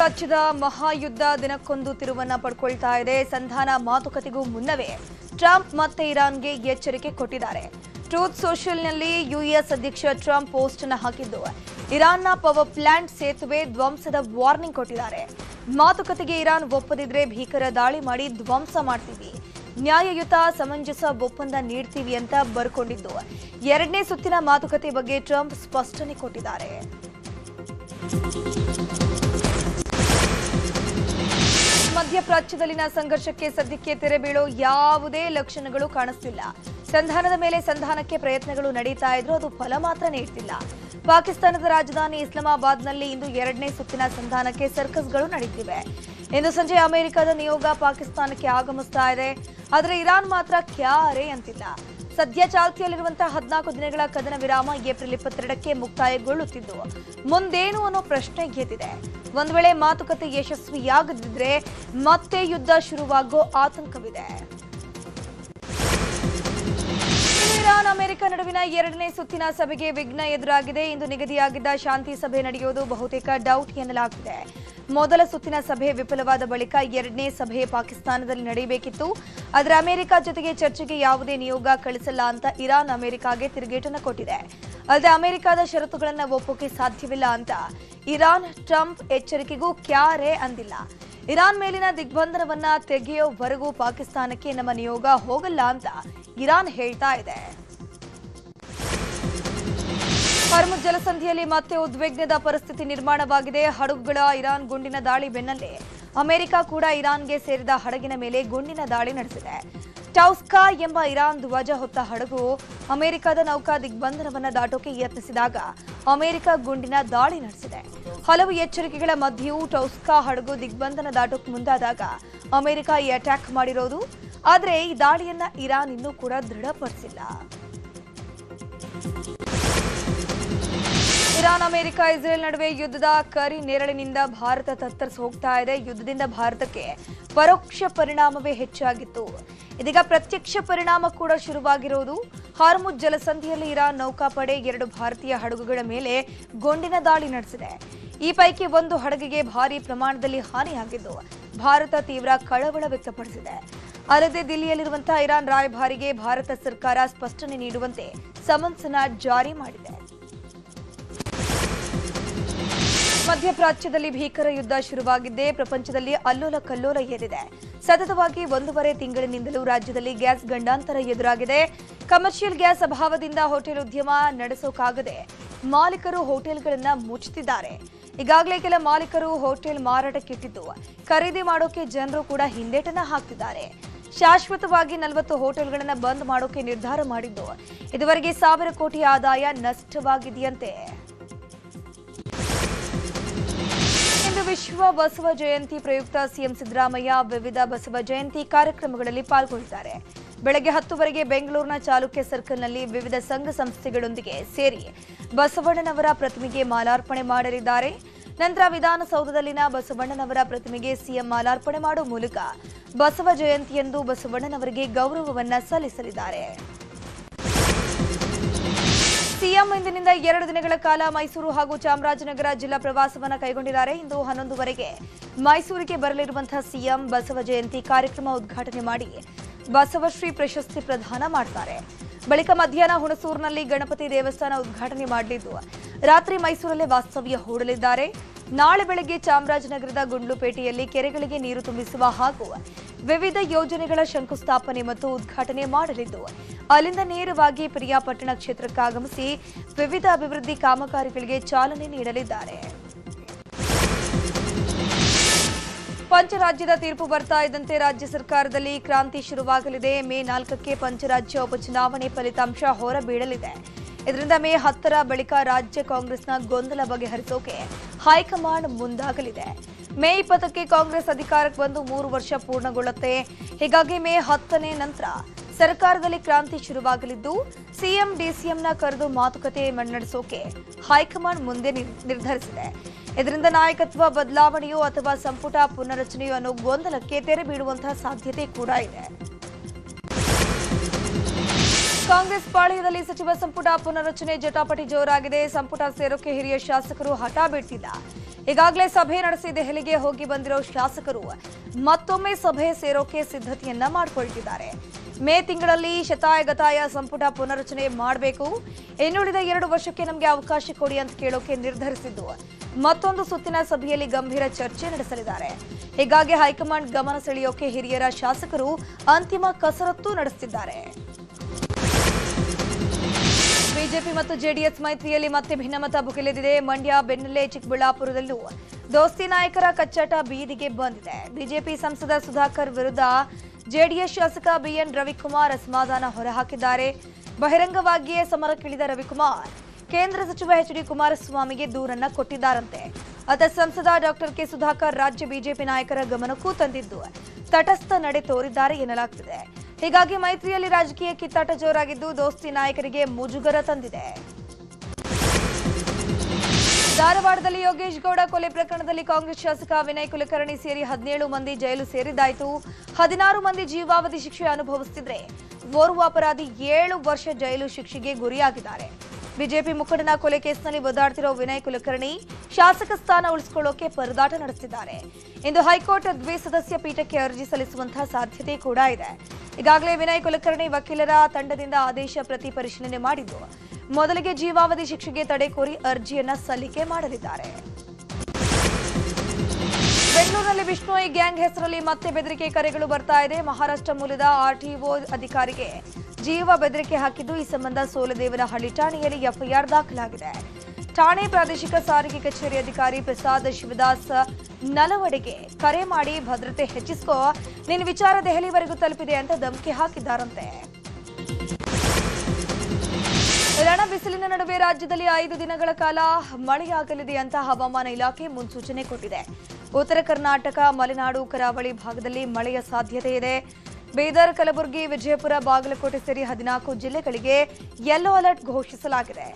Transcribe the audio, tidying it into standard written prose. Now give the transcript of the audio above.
ಮಧ್ಯಪ್ರಾಚ್ಯದ ಮಹಾಯುದ್ಧ ದಿನಕ್ಕೊಂದು ತಿರುವನ್ನ ಪಡ್ಕೊಳ್ತಾ ಇದೆ. ಸಂಧಾನ ಮಾತುಕತೆಗೂ ಮುನ್ನವೇ ಟ್ರಂಪ್ ಮತ್ತೆ ಇರಾನ್ಗೆ ಎಚ್ಚರಿಕೆ ಕೊಟ್ಟಿದ್ದಾರೆ. ಟ್ರೂತ್ ಸೋಷಿಯಲ್ನಲ್ಲಿ ಯುಎಸ್ ಅಧ್ಯಕ್ಷ ಟ್ರಂಪ್ ಪೋಸ್ಟ್ ಅನ್ನು ಹಾಕಿದ್ದು ಇರಾನ್ನ ಪವರ್ ಪ್ಲಾಂಟ್ ಸೇತುವೆ ಧ್ವಂಸದ ವಾರ್ನಿಂಗ್ ಕೊಟ್ಟಿದ್ದಾರೆ. ಮಾತುಕತೆಗೆ ಇರಾನ್ ಒಪ್ಪದಿದ್ರೆ ಭೀಕರ ದಾಳಿ ಮಾಡಿ ಧ್ವಂಸ ಮಾಡ್ತೀವಿ, ನ್ಯಾಯಯುತ ಸಮಂಜಸ ಒಪ್ಪಂದ ನೀಡ್ತೀವಿ ಅಂತ ಬರ್ಕೊಂಡಿದ್ದು ಎರಡನೇ ಸುತ್ತಿನ ಮಾತುಕತೆ ಬಗ್ಗೆ ಟ್ರಂಪ್ ಸ್ಪಷ್ಟನೆ ಕೊಟ್ಟಿದ್ದಾರೆ. ಮಧ್ಯಪ್ರಾಚ್ಯದಲ್ಲಿನ ಸಂಘರ್ಷಕ್ಕೆ ಸದ್ಯಕ್ಕೆ ತೆರೆ ಬೀಳೋ ಯಾವುದೇ ಲಕ್ಷಣಗಳು ಕಾಣಿಸ್ತಿಲ್ಲ. ಸಂಧಾನದ ಮೇಲೆ ಸಂಧಾನಕ್ಕೆ ಪ್ರಯತ್ನಗಳು ನಡೀತಾ ಇದ್ರು, ಅದು ಫಲ ಮಾತ್ರ ನೀಡ್ತಿಲ್ಲ. ಪಾಕಿಸ್ತಾನದ ರಾಜಧಾನಿ ಇಸ್ಲಾಮಾಬಾದ್ನಲ್ಲಿ ಇಂದು ಎರಡನೇ ಸುತ್ತಿನ ಸಂಧಾನಕ್ಕೆ ಸರ್ಕಸ್ಗಳು ನಡೀತಿವೆ. ಇಂದು ಸಂಜೆ ಅಮೆರಿಕದ ನಿಯೋಗ ಪಾಕಿಸ್ತಾನಕ್ಕೆ ಆಗಮಿಸ್ತಾ ಇದೆ. ಆದರೆ ಇರಾನ್ ಮಾತ್ರ ಕ್ಯಾರೆ ಅಂತಿಲ್ಲ. ಸದ್ಯ ಚಾಲ್ತಿಯಲ್ಲಿರುವಂತಹ 14 ದಿನಗಳ ಕದನ ವಿರಾಮ ಏಪ್ರಿಲ್ 22ಕ್ಕೆ ಮುಕ್ತಾಯಗೊಳ್ಳುತ್ತಿದ್ದು ಮುಂದೇನು ಅನ್ನೋ ಪ್ರಶ್ನೆ ಎದ್ದಿದೆ. ಒಂದು ವೇಳೆ ಮಾತುಕತೆ ಯಶಸ್ವಿಯಾಗದಿದ್ರೆ ಮತ್ತೆ ಯುದ್ಧ ಶುರುವಾಗೋ ಆತಂಕವಿದೆ. ಇರಾನ್ ಅಮೆರಿಕ ನಡುವಿನ ಎರಡನೇ ಸುತ್ತಿನ ಸಭೆಗೆ ವಿಘ್ನ ಎದುರಾಗಿದೆ. ಇಂದು ನಿಗದಿಯಾಗಿದ್ದ ಶಾಂತಿ ಸಭೆ ನಡೆಯುವುದು ಬಹುತೇಕ ಡೌಟ್ ಎನ್ನಲಾಗಿದೆ. ಮೊದಲ ಸುತ್ತಿನ ಸಭೆ ವಿಫಲವಾದ ಬಳಿಕ ಎರಡನೇ ಸಭೆ ಪಾಕಿಸ್ತಾನದಲ್ಲಿ ನಡೆಯಬೇಕಿತ್ತು. ಆದರೆ ಅಮೆರಿಕ ಜೊತೆಗೆ ಚರ್ಚೆಗೆ ಯಾವುದೇ ನಿಯೋಗ ಕಳಿಸಲ್ಲ ಅಂತ ಇರಾನ್ ಅಮೆರಿಕಾಗೆ ತಿರುಗೇಟನ್ನು ಕೊಟ್ಟಿದೆ. ಅಲ್ಲದೆ ಅಮೆರಿಕದ ಷರತ್ತುಗಳನ್ನು ಒಪ್ಪೋಕೆ ಸಾಧ್ಯವಿಲ್ಲ ಅಂತ ಇರಾನ್ ಟ್ರಂಪ್ ಎಚ್ಚರಿಕೆಗೂ ಕ್ಯಾರೆ ಅಂದಿಲ್ಲ. ಇರಾನ್ ಮೇಲಿನ ದಿಗ್ಬಂಧನವನ್ನ ತೆಗೆಯೋವರೆಗೂ ಪಾಕಿಸ್ತಾನಕ್ಕೆ ನಮ್ಮ ನಿಯೋಗ ಹೋಗಲ್ಲ ಅಂತ ಇರಾನ್ ಹೇಳ್ತಾ ಇದೆ. ಹಾರ್ಮುಜ್ ಜಲಸಂಧಿಯಲ್ಲಿ ಮತ್ತೆ ಉದ್ವಿಗ್ನದ ಪರಿಸ್ಥಿತಿ ನಿರ್ಮಾಣವಾಗಿದೆ. ಹಡಗುಗಳ ಇರಾನ್ ಗುಂಡಿನ ದಾಳಿ ಬೆನ್ನಲ್ಲೇ ಅಮೆರಿಕ ಕೂಡ ಇರಾನ್ಗೆ ಸೇರಿದ ಹಡಗಿನ ಮೇಲೆ ಗುಂಡಿನ ದಾಳಿ ನಡೆಸಿದೆ. ಟೌಸ್ಕಾ ಎಂಬ ಇರಾನ್ ಧ್ವಜ ಹೊತ್ತ ಹಡಗು ಅಮೆರಿಕದ ನೌಕಾ ದಿಗ್ಬಂಧನವನ್ನು ದಾಟೋಕೆ ಯತ್ನಿಸಿದಾಗ ಅಮೆರಿಕ ಗುಂಡಿನ ದಾಳಿ ನಡೆಸಿದೆ. ಹಲವು ಎಚ್ಚರಿಕೆಗಳ ಮಧ್ಯೆಯೂ ಟೌಸ್ಕಾ ಹಡಗು ದಿಗ್ಬಂಧನ ದಾಟೋಕೆ ಮುಂದಾದಾಗ ಅಮೆರಿಕ ಈ ಅಟ್ಯಾಕ್ ಮಾಡಿರೋದು. ಆದರೆ ಈ ದಾಳಿಯನ್ನ ಇರಾನ್ ಇನ್ನೂ ಕೂಡ ದೃಢಪಡಿಸಿಲ್ಲ. ಇರಾನ್ ಅಮೆರಿಕ ಇಸ್ರೇಲ್ ನಡುವೆ ಯುದ್ಧದ ಕರಿ ನೆರಳಿನಿಂದ ಭಾರತ ತತ್ತರಿಸಿ ಹೋಗ್ತಾ ಇದೆ. ಯುದ್ಧದಿಂದ ಭಾರತಕ್ಕೆ ಪರೋಕ್ಷ ಪರಿಣಾಮವೇ ಹೆಚ್ಚಾಗಿತ್ತು. ಇದೀಗ ಪ್ರತ್ಯಕ್ಷ ಪರಿಣಾಮ ಕೂಡ ಶುರುವಾಗಿರುವುದು. ಹಾರ್ಮುಜ್ ಜಲಸಂಧಿಯಲ್ಲಿ ಇರಾನ್ ನೌಕಾಪಡೆ 2 ಭಾರತೀಯ ಹಡಗುಗಳ ಮೇಲೆ ಗುಂಡಿನ ದಾಳಿ ನಡೆಸಿದೆ. ಈ ಪೈಕಿ ಒಂದು ಹಡಗಿಗೆ ಭಾರೀ ಪ್ರಮಾಣದಲ್ಲಿ ಹಾನಿಯಾಗಿದ್ದು ಭಾರತ ತೀವ್ರ ಕಳವಳ ವ್ಯಕ್ತಪಡಿಸಿದೆ. ಅಲ್ಲದೆ ದಿಲ್ಲಿಯಲ್ಲಿರುವಂತಹ ಇರಾನ್ ರಾಯಭಾರಿಗೆ ಭಾರತ ಸರ್ಕಾರ ಸ್ಪಷ್ಟನೆ ನೀಡುವಂತೆ ಸಮನ್ಸ್ ಜಾರಿ ಮಾಡಿದೆ. ಮಧ್ಯಪ್ರಾಚ್ಯದಲ್ಲಿ ಭೀಕರ ಯುದ್ಧ ಶುರುವಾಗಿದ್ದೇ ಪ್ರಪಂಚದಲ್ಲಿ ಅಲ್ಲೋಲ ಕಲ್ಲೋಲ ಏರಿದೆ. ಸತತವಾಗಿ 1.5 ತಿಂಗಳಿನಿಂದಲೂ ರಾಜ್ಯದಲ್ಲಿ ಗ್ಯಾಸ್ ಗಂಡಾಂತರ ಎದುರಾಗಿದೆ. ಕಮರ್ಷಿಯಲ್ ಗ್ಯಾಸ್ ಅಭಾವದಿಂದ ಹೋಟೆಲ್ ಉದ್ಯಮ ನಡೆಸೋಕಾಗದೆ ಮಾಲೀಕರು ಹೋಟೆಲ್ಗಳನ್ನು ಮುಚ್ಚುತ್ತಿದ್ದಾರೆ. ಈಗಾಗಲೇ ಕೆಲ ಮಾಲೀಕರು ಹೋಟೆಲ್ ಮಾರಾಟಕ್ಕಿಟ್ಟಿದ್ದು ಖರೀದಿ ಮಾಡೋಕೆ ಜನರು ಕೂಡ ಹಿಂದೇಟನ್ನ ಹಾಕ್ತಿದ್ದಾರೆ. ಶಾಶ್ವತವಾಗಿ 40 ಹೋಟೆಲ್ಗಳನ್ನು ಬಂದ್ ಮಾಡೋಕೆ ನಿರ್ಧಾರ ಮಾಡಿದ್ದು ಇದುವರೆಗೆ 1000 ಕೋಟಿ ಆದಾಯ ನಷ್ಟವಾಗಿದೆಯಂತೆ. ಇಂದು ವಿಶ್ವ ಬಸವ ಜಯಂತಿ ಪ್ರಯುಕ್ತ ಸಿಎಂ ಸಿದ್ದರಾಮಯ್ಯ ವಿವಿಧ ಬಸವ ಜಯಂತಿ ಕಾರ್ಯಕ್ರಮಗಳಲ್ಲಿ ಪಾಲ್ಗೊಳ್ಳುತ್ತಾರೆ. ಬೆಳಗ್ಗೆ 10 ಬೆಂಗಳೂರಿನ ಚಾಲುಕ್ಯ ಸರ್ಕಲ್ನಲ್ಲಿ ವಿವಿಧ ಸಂಘ ಸಂಸ್ಥೆಗಳೊಂದಿಗೆ ಸೇರಿ ಬಸವಣ್ಣನವರ ಪ್ರತಿಮೆಗೆ ಮಾಲಾರ್ಪಣೆ ಮಾಡಲಿದ್ದಾರೆ. ನಂತರ ವಿಧಾನಸೌಧದಲ್ಲಿನ ಬಸವಣ್ಣನವರ ಪ್ರತಿಮೆಗೆ ಸಿಎಂ ಮಾಲಾರ್ಪಣೆ ಮಾಡುವ ಮೂಲಕ ಬಸವ ಜಯಂತಿಯಂದು ಬಸವಣ್ಣನವರಿಗೆ ಗೌರವವನ್ನ ಸಲ್ಲಿಸಲಿದ್ದಾರೆ. ಸಿಎಂ ಇಂದಿನಿಂದ 2 ದಿನಗಳ ಕಾಲ ಮೈಸೂರು ಹಾಗೂ ಚಾಮರಾಜನಗರ ಜಿಲ್ಲಾ ಪ್ರವಾಸವನ್ನು ಕೈಗೊಂಡಿದ್ದಾರೆ. ಇಂದು 11ವರೆಗೆ ಮೈಸೂರಿಗೆ ಬರಲಿರುವಂತಹ ಸಿಎಂ ಬಸವ ಜಯಂತಿ ಕಾರ್ಯಕ್ರಮ ಉದ್ಘಾಟನೆ ಮಾಡಿ ಬಸವಶ್ರೀ ಪ್ರಶಸ್ತಿ ಪ್ರದಾನ ಮಾಡ್ತಾರೆ. ಬಳಿಕ ಮಧ್ಯಾಹ್ನ ಹುಣಸೂರಿನಲ್ಲಿ ಗಣಪತಿ ದೇವಸ್ಥಾನ ಉದ್ಘಾಟನೆ ಮಾಡಲಿದ್ದು ರಾತ್ರಿ ಮೈಸೂರಲ್ಲೇ ವಾಸ್ತವ್ಯ ಹೂಡಲಿದ್ದಾರೆ. ನಾಳೆ ಬೆಳಗ್ಗೆ ಚಾಮರಾಜನಗರದ ಗುಂಡ್ಲುಪೇಟೆಯಲ್ಲಿ ಕೆರೆಗಳಿಗೆ ನೀರು ತುಂಬಿಸುವ ಹಾಗೂ ವಿವಿಧ ಯೋಜನೆಗಳ ಶಂಕುಸ್ಥಾಪನೆ ಮತ್ತು ಉದ್ಘಾಟನೆ ಮಾಡಲಿದ್ದು ಅಲ್ಲಿಂದ ನೇರವಾಗಿ ಪಿರಿಯಾಪಟ್ಟಣ ಕ್ಷೇತ್ರಕ್ಕೆ ಆಗಮಿಸಿ ವಿವಿಧ ಅಭಿವೃದ್ಧಿ ಕಾಮಗಾರಿಗಳಿಗೆ ಚಾಲನೆ ನೀಡಲಿದ್ದಾರೆ. ಪಂಚರಾಜ್ಯದ ತೀರ್ಪು ಬರ್ತಾ ಇದ್ದಂತೆ ರಾಜ್ಯ ಸರ್ಕಾರದಲ್ಲಿ ಕ್ರಾಂತಿ ಶುರುವಾಗಲಿದೆ. ಮೇ 4ಕ್ಕೆ ಪಂಚರಾಜ್ಯ ಉಪಚುನಾವಣೆ ಫಲಿತಾಂಶ ಹೊರಬೀಳಲಿದೆ. ಇದರಿಂದ ಮೇ 10ರ ಬಳಿಕ ರಾಜ್ಯ ಕಾಂಗ್ರೆಸ್ನ ಗೊಂದಲ ಬಗೆಹರಿಸೋಕೆ ಹೈಕಮಾಂಡ್ ಮುಂದಾಗಲಿದೆ. ಮೇ 20ಕ್ಕೆ ಕಾಂಗ್ರೆಸ್ ಅಧಿಕಾರಕ್ಕೆ ಬಂದು 3 ವರ್ಷ ಪೂರ್ಣಗೊಳ್ಳುತ್ತೆ. ಹೀಗಾಗಿ ಮೇ 10ನೇ ನಂತರ ಸರ್ಕಾರದಲ್ಲಿ ಕ್ರಾಂತಿ ಶುರುವಾಗಲಿದ್ದು ಸಿಎಂ ಡಿಸಿಎಂನ ಕರೆದು ಮಾತುಕತೆ ನಡೆಸೋಕೆ ಹೈಕಮಾಂಡ್ ಮುಂದೆ ನಿರ್ಧರಿಸಿದೆ. ಇದರಿಂದ ನಾಯಕತ್ವ ಬದಲಾವಣೆಯೋ ಅಥವಾ ಸಂಪುಟ ಪುನರಚನೆಯೋ ಅನ್ನೋ ಗೊಂದಲಕ್ಕೆ ತೆರೆ ಬೀಳುವಂತಹ ಸಾಧ್ಯತೆ ಕೂಡ ಇದೆ. ಕಾಂಗ್ರೆಸ್ ಪಾಳ್ಯದಲ್ಲಿ ಸಚಿವ ಸಂಪುಟ ಪುನರಚನೆ ಜಟಾಪಟಿ ಜೋರಾಗಿದೆ. ಸಂಪುಟ ಸೇರೋಕೆ ಹಿರಿಯ ಶಾಸಕರು ಹಠ ಬಿಟ್ಟಿಲ್ಲ. ಈಗಾಗಲೇ ಸಭೆ ನಡೆಸಿ ದೆಹಲಿಗೆ ಹೋಗಿ ಬಂದಿರೋ ಶಾಸಕರು ಮತ್ತೊಮ್ಮೆ ಸಭೆ ಸೇರೋಕೆ ಸಿದ್ಧತೆಯನ್ನ ಮಾಡಿಕೊಳ್ತಿದ್ದಾರೆ. ಮೇ ತಿಂಗಳಲ್ಲಿ ಶತಾಯಗತಾಯ ಸಂಪುಟ ಪುನರಚನೆ ಮಾಡಬೇಕು, ಇನ್ನುಳಿದ 2 ವರ್ಷಕ್ಕೆ ನಮಗೆ ಅವಕಾಶ ಕೊಡಿ ಅಂತ ಕೇಳೋಕೆ ನಿರ್ಧರಿಸಿದ್ದು. ಮತ್ತೊಂದು ಸುತ್ತಿನ ಸಭೆಯಲ್ಲಿ ಗಂಭೀರ ಚರ್ಚೆ ನಡೆಸಲಿದ್ದಾರೆ. ಹೀಗಾಗಿ ಹೈಕಮಾಂಡ್ ಗಮನ ಸೆಳೆಯೋಕೆ ಹಿರಿಯರ ಶಾಸಕರು ಅಂತಿಮ ಕಸರತ್ತು ನಡೆಸುತ್ತಿದ್ದಾರೆ. ಬಿಜೆಪಿ ಮತ್ತು ಜೆಡಿಎಸ್ ಮೈತ್ರಿಯಲ್ಲಿ ಮತ್ತೆ ಭಿನ್ನಮತ ಭುಗಿಲೆದಿದೆ. ಮಂಡ್ಯ, ಬೆನ್ನಲ್ಲೇ ಚಿಕ್ಕಬಳ್ಳಾಪುರದಲ್ಲೂ ದೋಸ್ತಿ ನಾಯಕರ ಕಚ್ಚಾಟ ಬೀದಿಗೆ ಬಂದಿದೆ. ಬಿಜೆಪಿ ಸಂಸದ ಸುಧಾಕರ್ ವಿರುದ್ಧ ಜೆಡಿಎಸ್ ಶಾಸಕ ಬಿಎನ್ ರವಿಕುಮಾರ್ ಅಸಮಾಧಾನ ಹೊರಹಾಕಿದ್ದಾರೆ. ಬಹಿರಂಗವಾಗಿಯೇ ಸಮರಕ್ಕಿಳಿದ ರವಿಕುಮಾರ್ ಕೇಂದ್ರ ಸಚಿವ ಎಚ್ಡಿ ಕುಮಾರಸ್ವಾಮಿಗೆ ದೂರನ್ನ ಕೊಟ್ಟಿದ್ದಾರಂತೆ. ಅತ ಸಂಸದ ಡಾಕ್ಟರ್ ಕೆ ಸುಧಾಕರ್ ರಾಜ್ಯ ಬಿಜೆಪಿ ನಾಯಕರ ಗಮನಕ್ಕೂ ತಂದಿದ್ದು ತಟಸ್ಥ ನಡೆ ತೋರಿದ್ದಾರೆ ಎನ್ನಲಾಗ್ತಿದೆ. ಹೀಗಾಗಿ ಮೈತ್ರಿಯಲ್ಲಿ ರಾಜಕೀಯ ಕಿತ್ತಾಟ ಜೋರಾಗಿದ್ದು ದೋಸ್ತಿ ನಾಯಕರಿಗೆ ಮುಜುಗರ ತಂದಿದೆ. ಧಾರವಾಡದಲ್ಲಿ ಯೋಗೇಶ್ ಗೌಡ ಕೊಲೆ ಪ್ರಕರಣದಲ್ಲಿ ಕಾಂಗ್ರೆಸ್ ಶಾಸಕ ವಿನಯ್ ಕುಲಕರ್ಣಿ ಸೇರಿ 17 ಮಂದಿ ಜೈಲು ಸೇರಿದ್ದಾಯಿತು. 16 ಮಂದಿ ಜೀವಾವಧಿ ಶಿಕ್ಷೆ ಅನುಭವಿಸುತ್ತಿದ್ರೆ ಓರ್ವ ಅಪರಾಧಿ 7 ವರ್ಷ ಜೈಲು ಶಿಕ್ಷೆಗೆ ಗುರಿಯಾಗಿದ್ದಾರೆ. ಬಿಜೆಪಿ ಮುಖಂಡನ ಕೊಲೆ ಕೇಸ್ನಲ್ಲಿ ಒದ್ದಾಡ್ತಿರೋ ವಿನಯ್ ಕುಲಕರ್ಣಿ ಶಾಸಕ ಸ್ಥಾನ ಉಳಿಸಿಕೊಳ್ಳೋಕೆ ಪರದಾಟ ನಡೆಸಿದ್ದಾರೆ. ಇಂದು ಹೈಕೋರ್ಟ್ ದ್ವಿಸದಸ್ಯ ಪೀಠಕ್ಕೆ ಅರ್ಜಿ ಸಲ್ಲಿಸುವಂತಹ ಸಾಧ್ಯತೆ ಕೂಡ ಇದೆ. ಈಗಾಗಲೇ ವಿನಯ್ ಕುಲಕರ್ಣಿ ವಕೀಲರ ತಂಡದಿಂದ ಆದೇಶ ಪ್ರತಿ ಪರಿಶೀಲನೆ ಮಾಡಿದ್ದು ಮೊದಲಿಗೆ ಜೀವಾವಧಿ ಶಿಕ್ಷೆಗೆ ತಡೆ ಕೋರಿ ಅರ್ಜಿಯನ್ನ ಸಲ್ಲಿಕೆ ಮಾಡಲಿದ್ದಾರೆ. ಬೆಂಗಳೂರಿನಲ್ಲಿ ಬಿಷ್ಣೋಯ್ ಗ್ಯಾಂಗ್ ಹೆಸರಲ್ಲಿ ಮತ್ತೆ ಬೆದರಿಕೆ ಕರೆಗಳು ಬರ್ತಾ ಇದೆ. ಮಹಾರಾಷ್ಟ್ರ ಮೂಲದ ಆರ್ಟಿಒ ಅಧಿಕಾರಿಗೆ ಜೀವ ಬೆದರಿಕೆ ಹಾಕಿದ್ದು ಈ ಸಂಬಂಧ ಸೋಲದೇವನಹಳ್ಳಿ ಠಾಣೆಯಲ್ಲಿ ಎಫ್ಐಆರ್ ದಾಖಲಾಗಿದೆ. ಠಾಣೆ ಪ್ರಾದೇಶಿಕ ಸಾರಿಗೆ ಕಚೇರಿ ಅಧಿಕಾರಿ ಪ್ರಸಾದ್ ಶಿವದಾಸ್ ನಲವಡೆಗೆ ಕರೆ ಮಾಡಿ ಭದ್ರತೆ ಹೆಚ್ಚಿಸ್ಕೋ, ನಿನ್ನ ವಿಚಾರ ದೆಹಲಿವರೆಗೂ ತಲುಪಿದೆ ಅಂತ ಧಮಕಿ ಹಾಕಿದ್ದಾರಂತೆ. ರಣ ಬಿಸಿಲಿನ ನಡುವೆ ರಾಜ್ಯದಲ್ಲಿ 5 ದಿನಗಳ ಕಾಲ ಮಳೆಯಾಗಲಿದೆ ಅಂತ ಹವಾಮಾನ ಇಲಾಖೆ ಮುನ್ಸೂಚನೆ ಕೊಟ್ಟಿದೆ. ಉತ್ತರ ಕರ್ನಾಟಕ, ಮಲೆನಾಡು, ಕರಾವಳಿ ಭಾಗದಲ್ಲಿ ಮಳೆಯ ಸಾಧ್ಯತೆ ಇದೆ. ಬೀದರ್, ಕಲಬುರಗಿ, ವಿಜಯಪುರ, ಬಾಗಲಕೋಟೆ ಸೇರಿ 14 ಜಿಲ್ಲೆಗಳಿಗೆ ಯೆಲ್ಲೋ ಅಲರ್ಟ್ ಘೋಷಿಸಲಾಗಿದೆ.